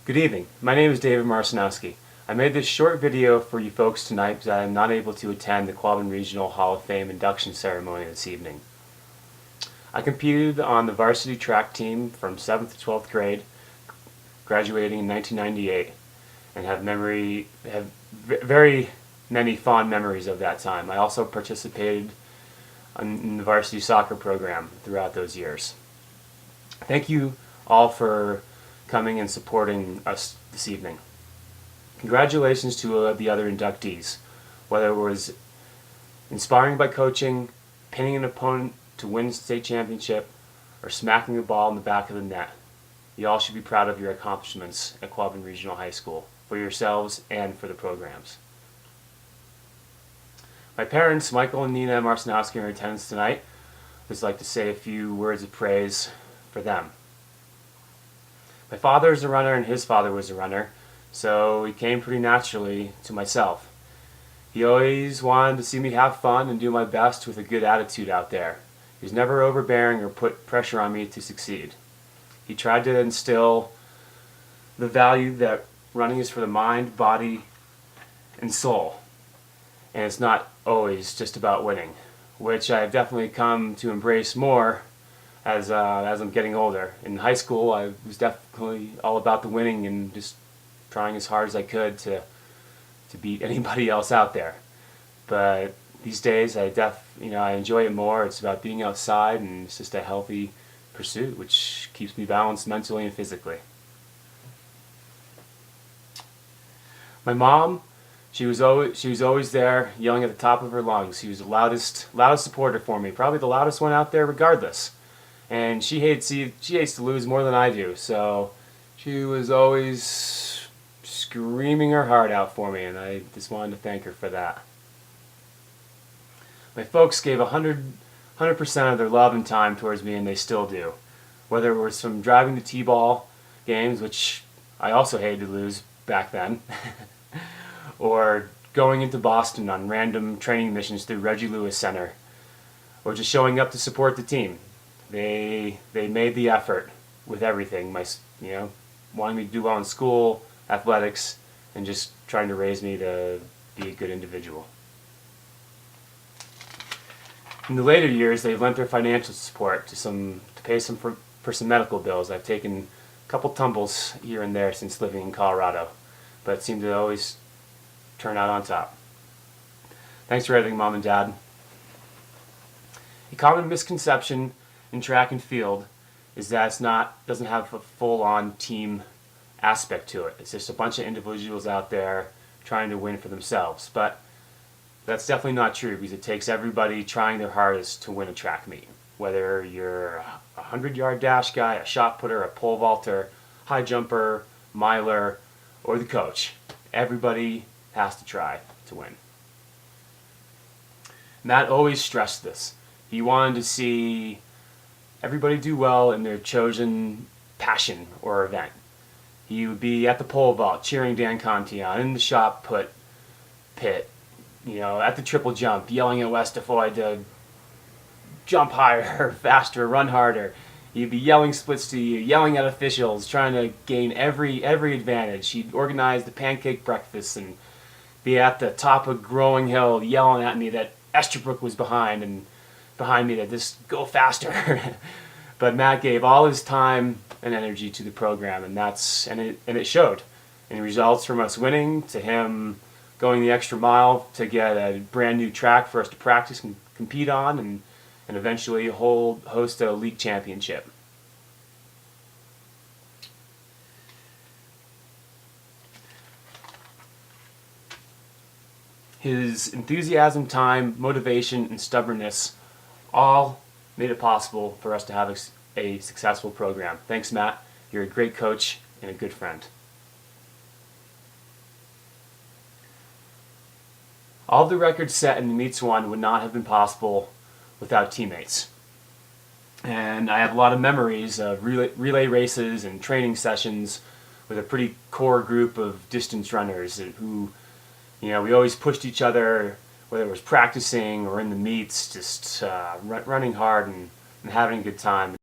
Good evening. My name is David Marcinowski. I made this short video for you folks tonight because I am not able to attend the Quabbin Regional Hall of Fame induction ceremony this evening. I competed on the varsity track team from 7th to 12th grade, graduating in 1998, and have very many fond memories of that time. I also participated in the varsity soccer program throughout those years. Thank you all for coming and supporting us this evening. Congratulations to the other inductees, whether it was inspiring by coaching, pinning an opponent to win state championship, or smacking the ball in the back of the net. You all should be proud of your accomplishments at Quabbin Regional High School, for yourselves and for the programs. My parents, Michael and Nina Marcinowski, are in attendance tonight. I'd just like to say a few words of praise for them. My father is a runner and his father was a runner, so he came pretty naturally to myself. He always wanted to see me have fun and do my best with a good attitude out there. He was never overbearing or put pressure on me to succeed. He tried to instill the value that running is for the mind, body, and soul. And it's not always just about winning, which I've definitely come to embrace more as I'm getting older. In high school, I was definitely all about the winning and just trying as hard as I could to beat anybody else out there. But these days, I enjoy it more. It's about being outside, and it's just a healthy pursuit, which keeps me balanced mentally and physically. My mom, she was always there, yelling at the top of her lungs. She was the loudest supporter for me, probably the loudest one out there, regardless. And she hates to lose more than I do, so she was always screaming her heart out for me, and I just wanted to thank her for that. My folks gave 100% of their love and time towards me, and they still do. Whether it was from driving to T-ball games, which I also hated to lose back then, or going into Boston on random training missions through Reggie Lewis Center, or just showing up to support the team. They made the effort with everything, wanting me to do well in school, athletics, and just trying to raise me to be a good individual. In the later years, they've lent their financial support to pay for some medical bills. I've taken a couple tumbles here and there since living in Colorado, but it seemed to always turn out on top. Thanks for everything, Mom and Dad. A common misconception in track and field is that doesn't have a full-on team aspect to it. It's just a bunch of individuals out there trying to win for themselves. But that's definitely not true, because it takes everybody trying their hardest to win a track meet. Whether you're a 100-yard dash guy, a shot putter, a pole vaulter, high jumper, miler, or the coach, everybody has to try to win. Matt always stressed this. He wanted to see everybody do well in their chosen passion or event. He would be at the pole vault cheering Dan Conti on, in the shot put pit, at the triple jump, yelling at Westafoy to jump higher, faster, run harder. He'd be yelling splits to you, yelling at officials, trying to gain every advantage. He'd organize the pancake breakfast and be at the top of Growing Hill yelling at me that Estabrook was behind me to just go faster. But Matt gave all his time and energy to the program, and it showed. And results from us winning to him going the extra mile to get a brand new track for us to practice and compete on, and eventually host a league championship. His enthusiasm, time, motivation, and stubbornness all made it possible for us to have a successful program. Thanks, Matt. You're a great coach and a good friend. All of the records set in the meets won would not have been possible without teammates. And I have a lot of memories of relay races and training sessions with a pretty core group of distance runners who, we always pushed each other, whether it was practicing or in the meets, just running hard and having a good time.